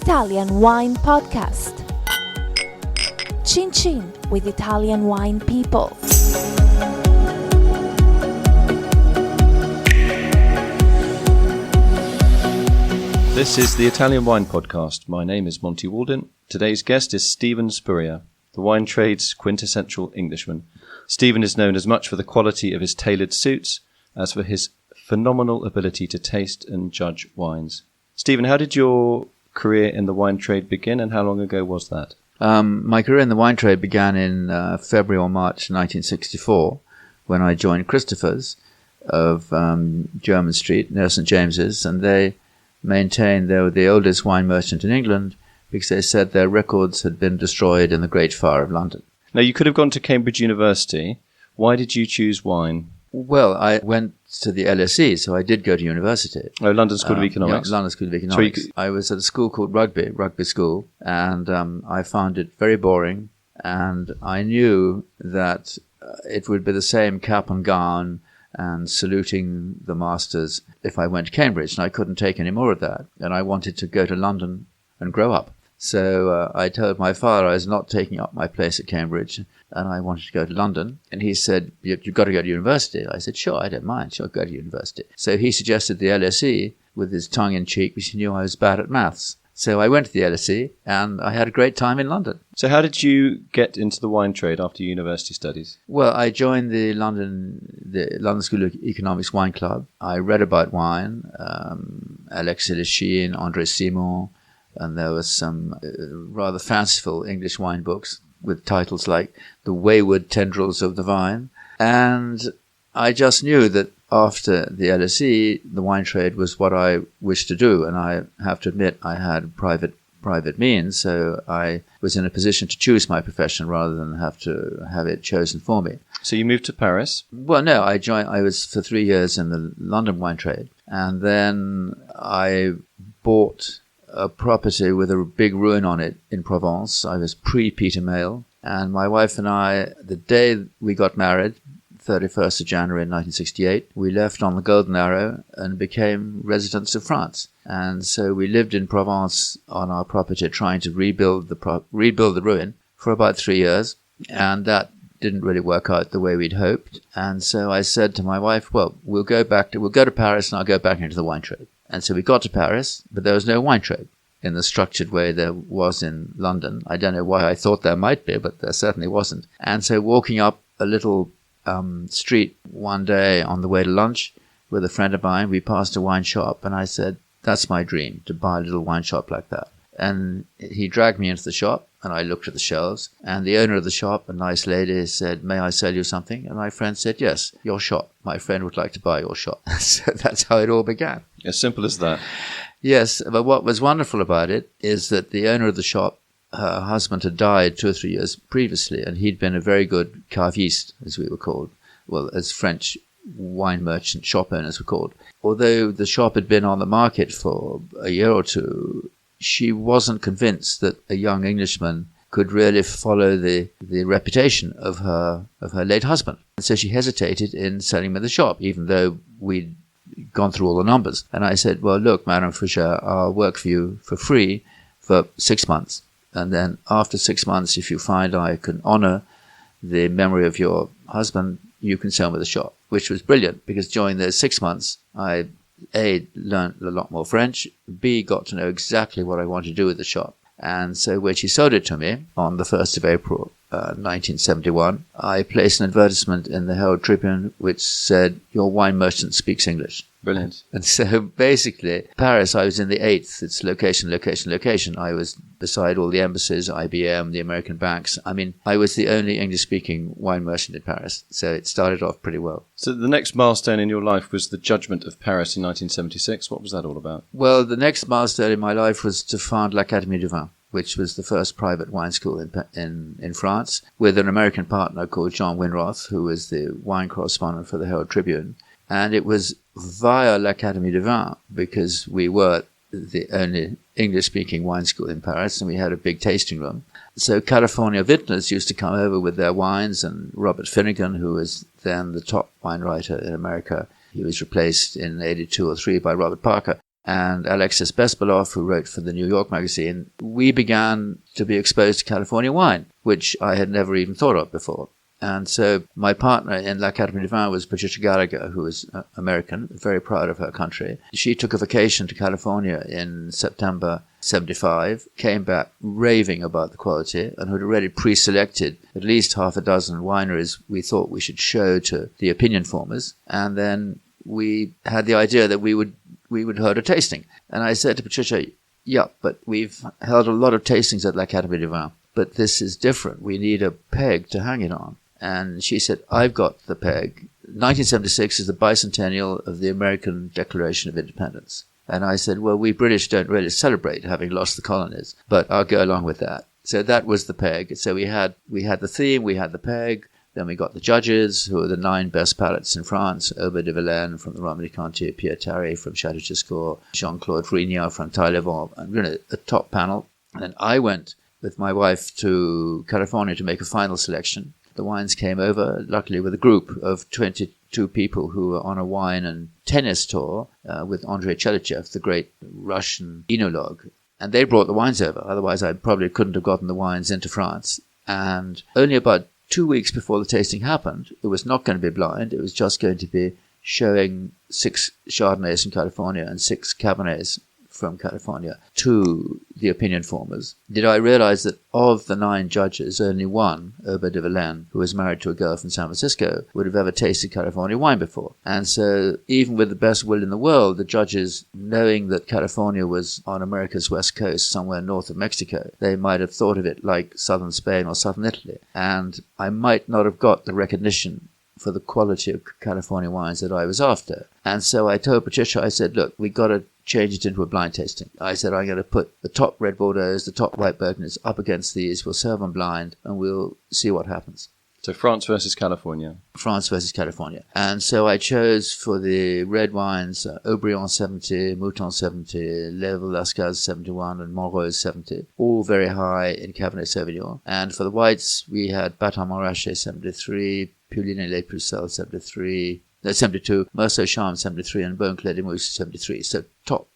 Italian Wine Podcast. Chin Chin with Italian wine people. This is the Italian Wine Podcast. My name is Monty Waldin. Today's guest is Steven Spurrier, the wine trade's quintessential Englishman. Steven is known as much for the quality of his tailored suits as for his phenomenal ability to taste and judge wines. Steven, how did your career in the wine trade begin, and how long ago was that? My career in the wine trade began in February or March 1964 when I joined Christopher's of Jermyn Street near St James's, and they maintained they were the oldest wine merchant in England because they said their records had been destroyed in the Great Fire of London. Now, you could have gone to Cambridge University. Why did you choose wine? Well, I went to the LSE, so I did go to university. Oh, London School of Economics. Yeah, London School of Economics. So I was at a school called Rugby School, and I found it very boring, and I knew that it would be the same cap and gown and saluting the masters if I went to Cambridge, and I couldn't take any more of that, and I wanted to go to London and grow up. So I told my father I was not taking up my place at Cambridge, and I wanted to go to London. And he said, you've got to go to university. I said, sure, I don't mind. Sure, go to university. So he suggested the LSE with his tongue in cheek because he knew I was bad at maths. So I went to the LSE, and I had a great time in London. So how did you get into the wine trade after your university studies? Well, I joined the London School of Economics Wine Club. I read about wine, Alexis Lechine, André Simon, and there were some rather fanciful English wine books with titles like The Wayward Tendrils of the Vine. And I just knew that after the LSE, the wine trade was what I wished to do. And I have to admit, I had private means, so I was in a position to choose my profession rather than have to have it chosen for me. So you moved to Paris? Well, no, I was for 3 years in the London wine trade. And then I bought a property with a big ruin on it in Provence. I was pre-Peter Mayle, and my wife and I, the day we got married, 31st of January 1968, we left on the Golden Arrow and became residents of France. And so we lived in Provence on our property trying to rebuild the ruin for about 3 years, and that didn't really work out the way we'd hoped. And so I said to my wife, well, we'll go to Paris and I'll go back into the wine trade. And so we got to Paris, but there was no wine trade in the structured way there was in London. I don't know why I thought there might be, but there certainly wasn't. And so walking up a little street one day on the way to lunch with a friend of mine, we passed a wine shop, and I said, that's my dream, to buy a little wine shop like that. And he dragged me into the shop, and I looked at the shelves, and the owner of the shop, a nice lady, said, may I sell you something? And my friend said, yes, your shop. My friend would like to buy your shop. So that's how it all began. As simple as that. Yes, but what was wonderful about it is that the owner of the shop, her husband had died 2 or 3 years previously, and he'd been a very good caviste, as we were called, well, as French wine merchant shop owners were called. Although the shop had been on the market for a year or two, she wasn't convinced that a young Englishman could really follow the reputation of her late husband. And so she hesitated in selling me the shop, even though we'd gone through all the numbers. And I said, well, look, Madame Fischer, I'll work for you for free for 6 months. And then after 6 months, if you find I can honor the memory of your husband, you can sell me the shop, which was brilliant because during those 6 months, I A, learned a lot more French, B, got to know exactly what I wanted to do with the shop. And so when she sold it to me on the 1st of April, 1971, I placed an advertisement in the Herald Tribune which said, your wine merchant speaks English. Brilliant. And so basically, Paris, I was in the 8th. It's location. I was beside all the embassies, IBM, the American banks. I mean, I was the only English-speaking wine merchant in Paris. So it started off pretty well. So the next milestone in your life was the Judgement of Paris in 1976. What was that all about? Well, the next milestone in my life was to found l'Académie du Vin, which was the first private wine school in France, with an American partner called John Winroth, who was the wine correspondent for the Herald Tribune. And it was via l'Académie du Vin, because we were the only English-speaking wine school in Paris, and we had a big tasting room. So California vintners used to come over with their wines, and Robert Finnegan, who was then the top wine writer in America, he was replaced in 82 or 3 by Robert Parker. and Alexis Besbeloff, who wrote for the New York magazine, we began to be exposed to California wine, which I had never even thought of before. And so my partner in L'Académie du Vin was Patricia Gallagher, who was American, very proud of her country. She took a vacation to California in September 75, came back raving about the quality, and had already pre-selected at least half a dozen wineries we thought we should show to the opinion formers. And then we had the idea that we would hold a tasting. And I said to Patricia, yeah, but we've held a lot of tastings at L'Académie du Vin, but this is different. We need a peg to hang it on. And she said, I've got the peg. 1976 is the bicentennial of the American Declaration of Independence. And I said, well, we British don't really celebrate having lost the colonies, but I'll go along with that. So that was the peg. So we had the theme, we had the peg, then we got the judges, who are the 9 best palates in France: Aubert de Vilaine from the Romanée-Conti, Pierre Tarry from Château Giscourt, Jean-Claude Vrignard from Taillevent, and a top panel. And then I went with my wife to California to make a final selection. The wines came over, luckily with a group of 22 people who were on a wine and tennis tour with Andrei Chelychev, the great Russian enologue. And they brought the wines over. Otherwise, I probably couldn't have gotten the wines into France. And only about 2 weeks before the tasting happened, it was not going to be blind. It was just going to be showing 6 Chardonnays from California and 6 Cabernets from California to the opinion formers. Did I realize that of the 9 judges, only one, Aubert de Vilaine, who was married to a girl from San Francisco, would have ever tasted California wine before. And so even with the best will in the world, the judges, knowing that California was on America's west coast, somewhere north of Mexico, they might have thought of it like southern Spain or southern Italy. And I might not have got the recognition for the quality of California wines that I was after. And so I told Patricia, I said, look, we got to change it into a blind tasting. I said, I'm going to put the top red Bordeaux, the top white Burgundies up against these. We'll serve them blind and we'll see what happens. So France versus California. France versus California. And so I chose for the red wines, Haut-Brion 70, Mouton 70, Le Velasquez 71, and Montrose 70, all very high in Cabernet Sauvignon. And for the whites, we had Baton Montrachet 73, Puligny Les Pucelles 72, Merceau Charme 73, and Beauclerc de Mousse 73. So top.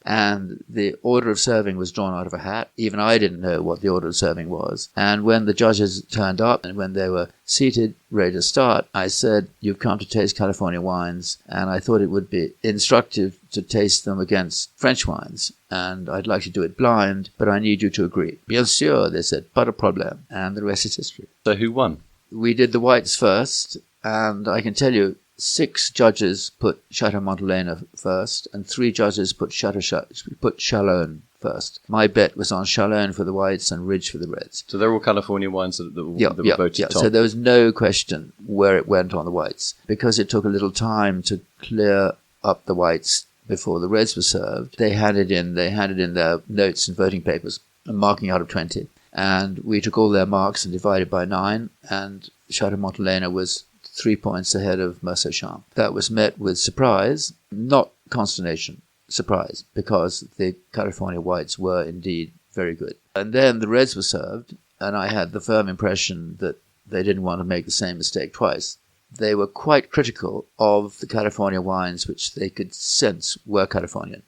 And the order of serving was drawn out of a hat. Even I didn't know what the order of serving was. And when the judges turned up and when they were seated, ready to start, I said, you've come to taste California wines, and I thought it would be instructive to taste them against French wines. And I'd like to do it blind, but I need you to agree. Bien sûr, they said, pas de problème. And the rest is history. So who won? We did the whites first, and I can tell you, 6 judges put Chateau Montelena first, and 3 judges put Chalon first. My bet was on Chalon for the whites and Ridge for the reds. So they're all California wines that were voted top. So there was no question where it went on the whites. Because it took a little time to clear up the whites before the reds were served, they handed in their notes and voting papers, a marking out of 20. And we took all their marks and divided by 9, and Chateau Montelena was 3 points ahead of Merceau Charme. That was met with surprise, not consternation, surprise, because the California whites were indeed very good. And then the reds were served, and I had the firm impression that they didn't want to make the same mistake twice. They were quite critical of the California wines, which they could sense were Californian.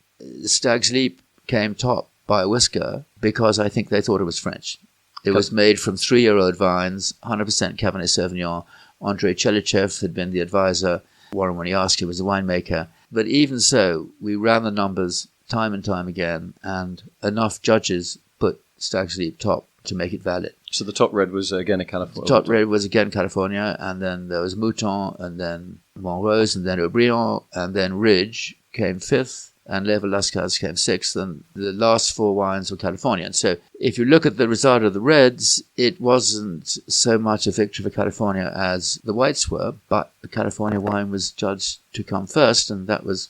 Stag's Leap came top by a whisker because I think they thought it was French. It was made from 3-year-old vines, 100% Cabernet Sauvignon. Andrei Chelychev had been the advisor. Warren Winiarski was the winemaker. But even so, we ran the numbers time and time again, and enough judges put Stag's Leap top to make it valid. So the top red was again a California. The top red was again California, and then there was Mouton, and then Montrose, and then Haut-Brion, and then Ridge came 5th, and Le Velasquez came 6th, and the last 4 wines were Californian. So if you look at the result of the reds, it wasn't so much a victory for California as the whites were, but the California wine was judged to come first, and that was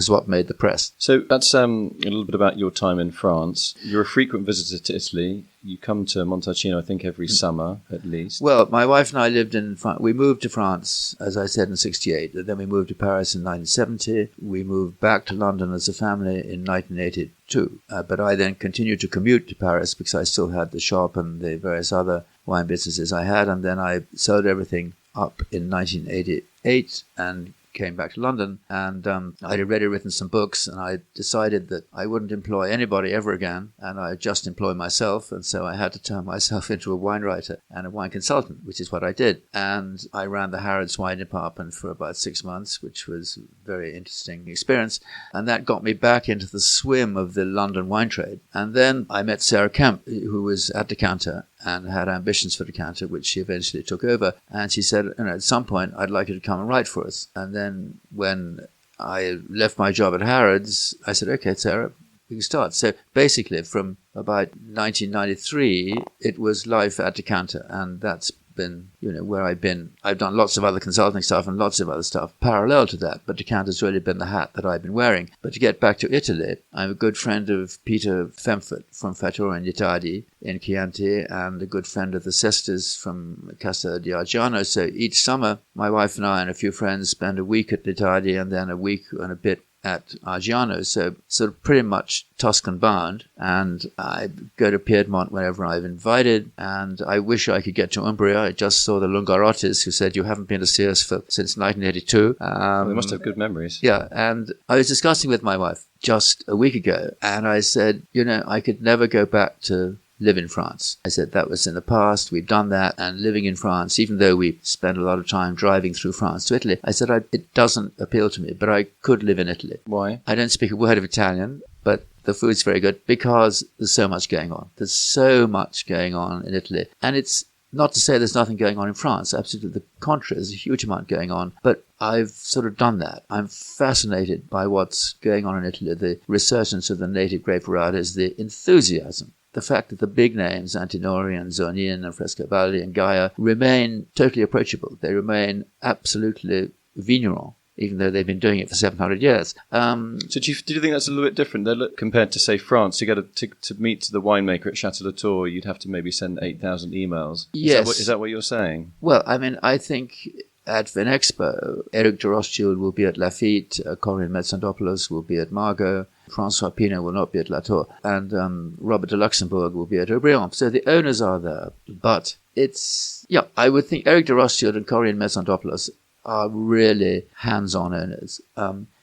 what made the press. So that's a little bit about your time in France. You're a frequent visitor to Italy. You come to Montalcino, I think, every summer at least. Well, my wife and I lived in France. We moved to France, as I said, in 1968. Then we moved to Paris in 1970. We moved back to London as a family in 1982. But I then continued to commute to Paris because I still had the shop and the various other wine businesses I had. And then I sold everything up in 1988 and came back to London, and I'd already written some books, and I decided that I wouldn't employ anybody ever again, and I'd just employ myself, and so I had to turn myself into a wine writer and a wine consultant, which is what I did. And I ran the Harrods wine department for about 6 months, which was a very interesting experience, and that got me back into the swim of the London wine trade. And then I met Sarah Kemp, who was at Decanter and had ambitions for Decanter, which she eventually took over. And she said, at some point, I'd like you to come and write for us. And then when I left my job at Harrods, I said, okay, Sarah, we can start. So basically, from about 1993, it was life at Decanter, and that's been, where I've been. I've done lots of other consulting stuff and lots of other stuff parallel to that, but Decanter's really been the hat that I've been wearing. But to get back to Italy, I'm a good friend of Peter Femfort from Fattoria and Litardi in Chianti, and a good friend of the Sestas from Casa di Argiano. So each summer, my wife and I and a few friends spend a week at Litardi and then a week and a bit at Argiano, so sort of pretty much Tuscan bound, and I go to Piedmont whenever I'm invited, and I wish I could get to Umbria. I just saw the Lungarottis, who said, you haven't been to see us since 1982. They must have good memories. Yeah, and I was discussing with my wife just a week ago, and I said, I could never go back to live in France. I said that was in the past, we've done that, and living in France, even though we spend a lot of time driving through France to Italy, I said it doesn't appeal to me, but I could live in Italy. Why? I don't speak a word of Italian, but the food's very good because there's so much going on. There's so much going on in Italy. And it's not to say there's nothing going on in France. Absolutely the contrary. There's a huge amount going on. But I've sort of done that. I'm fascinated by what's going on in Italy, the resurgence of the native grape varieties, the enthusiasm. The fact that the big names, Antinori and Zonin and Frescobaldi and Gaia, remain totally approachable. They remain absolutely vigneron, even though they've been doing it for 700 years. So do you think that's a little bit different? Compared to, say, France, to meet the winemaker at Château Latour, you'd have to maybe send 8,000 emails. Yes. Is that what you're saying? Well, I think at Vinexpo, Eric de Rothschild will be at Lafite, Corinne Metzandopoulos will be at Margaux, François Pinault will not be at Latour, and Robert de Luxembourg will be at Aubryon. So the owners are there. But I would think Eric de Rothschild and Corinne Metzandopoulos are really hands-on owners.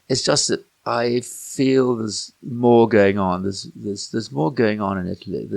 It's just that I feel there's more going on. There's more going on in Italy.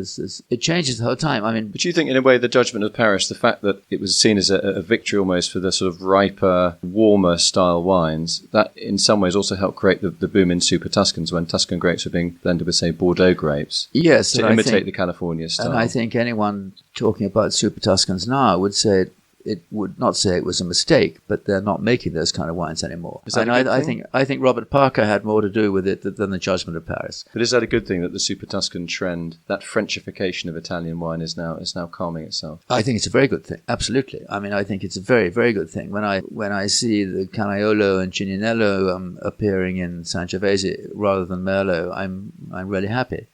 It changes the whole time. But you think, in a way, the Judgement of Paris, the fact that it was seen as a victory almost for the sort of riper, warmer style wines, that in some ways also helped create the boom in Super Tuscans when Tuscan grapes were being blended with, say, Bordeaux grapes. Yes, to imitate the California style. And I think anyone talking about Super Tuscans now would say it would not say it was a mistake, but they're not making those kind of wines anymore. Is that a good thing? I think Robert Parker had more to do with it than the Judgement of Paris. But is that a good thing that the Super Tuscan trend, that Frenchification of Italian wine, is now calming itself? I think it's a very good thing. Absolutely. I think it's a very, very good thing. When I see the Canaiolo and Cininello appearing in Sangiovese rather than Merlot, I'm really happy.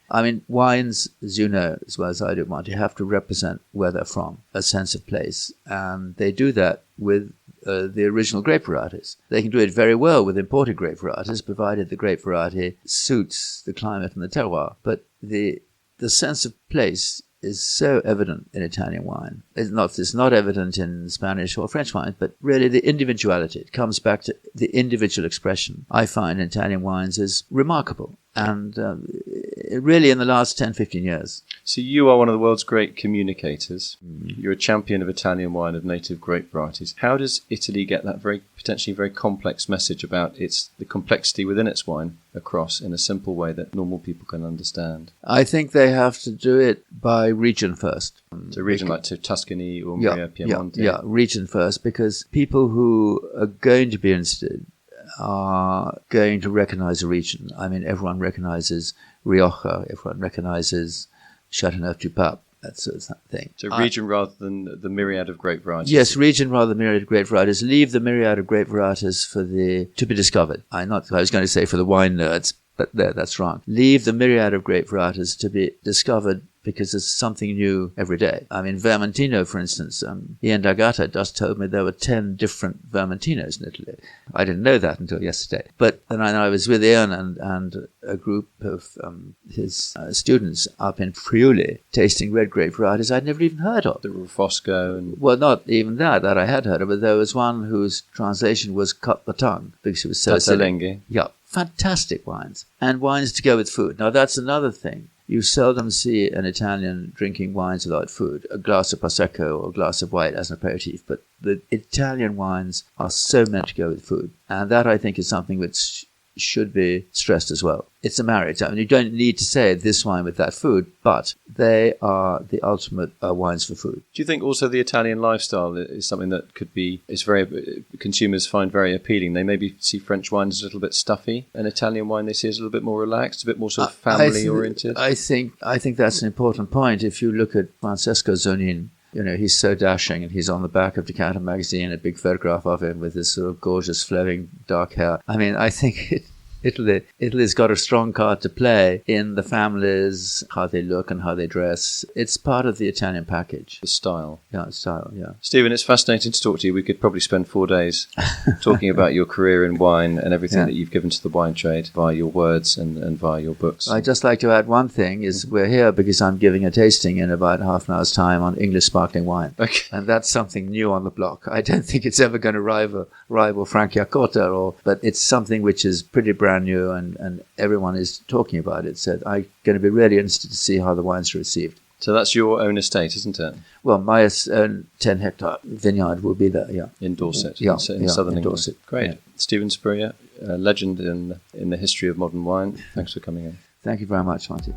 Wines, as you know as well as I do, Monty, have to represent where they're from, a sense of place, and they do that with the original grape varieties. They can do it very well with imported grape varieties, provided the grape variety suits the climate and the terroir. But the sense of place is so evident in Italian wine. It's not evident in Spanish or French wine, but really the individuality. It comes back to the individual expression. I find in Italian wines is remarkable. And really in the last 10, 15 years. So you are one of the world's great communicators. You're a champion of Italian wine, of native grape varieties. How does Italy get that potentially very complex message about the complexity within its wine across in a simple way that normal people can understand? I think they have to do it by region first. So region like Tuscany, Umbria, Piemonte? Yeah, region first, because people who are going to be interested are going to recognize a region. Everyone recognizes Rioja, everyone recognizes Châteauneuf-du-Pape, that sort of thing. So region rather than the myriad of grape varieties? Yes, region rather than myriad of grape varieties. Leave the myriad of grape varieties to be discovered. I was going to say for the wine nerds, but that's wrong. Leave the myriad of grape varieties to be discovered because there's something new every day. I mean, Vermentino, for instance, Ian D'Agata just told me there were 10 different Vermentinos in Italy. I didn't know that until yesterday. But then I was with Ian and a group of his students up in Friuli tasting red grape varieties I'd never even heard of. The Rufosco and... Well, not even that I had heard of, but there was one whose translation was cut the tongue because it was so Tatalenghi. Yeah, fantastic wines. And wines to go with food. Now, that's another thing. You seldom see an Italian drinking wines without food, a glass of Prosecco or a glass of white as an aperitif, but the Italian wines are so meant to go with food. And that, I think, is something which should be stressed as well. It's a marriage. I mean, you don't need to say this wine with that food, but they are the ultimate wines for food. Do you think also the Italian lifestyle is something that consumers find very appealing? They maybe see French wine as a little bit stuffy, and Italian wine they see as a little bit more relaxed, a bit more sort of family-oriented? I think that's an important point. If you look at Francesco Zonin, he's so dashing, and he's on the back of Decanter magazine, a big photograph of him with this sort of gorgeous flowing dark hair. I mean, I think Italy's got a strong card to play in the families, how they look and how they dress. It's part of the Italian package. The style. Yeah, style, yeah. Stephen, it's fascinating to talk to you. We could probably spend 4 days talking about your career in wine and everything that you've given to the wine trade via your words and via your books. I'd just like to add one thing, is we're here because I'm giving a tasting in about half an hour's time on English sparkling wine. Okay. And that's something new on the block. I don't think it's ever going to rival Franciacorta, but it's something which is pretty brand new, and everyone is talking about it. So I'm going to be really interested to see how the wines are received. So that's your own estate, isn't it? Well, my 10-hectare vineyard will be there, yeah. In Dorset, in southern in England. Dorset. Great. Yeah. Steven Spurrier, a legend in the history of modern wine. Thanks for coming in. Thank you very much, Monty.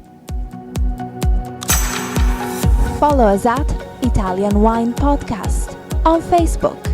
Follow us at Italian Wine Podcast on Facebook.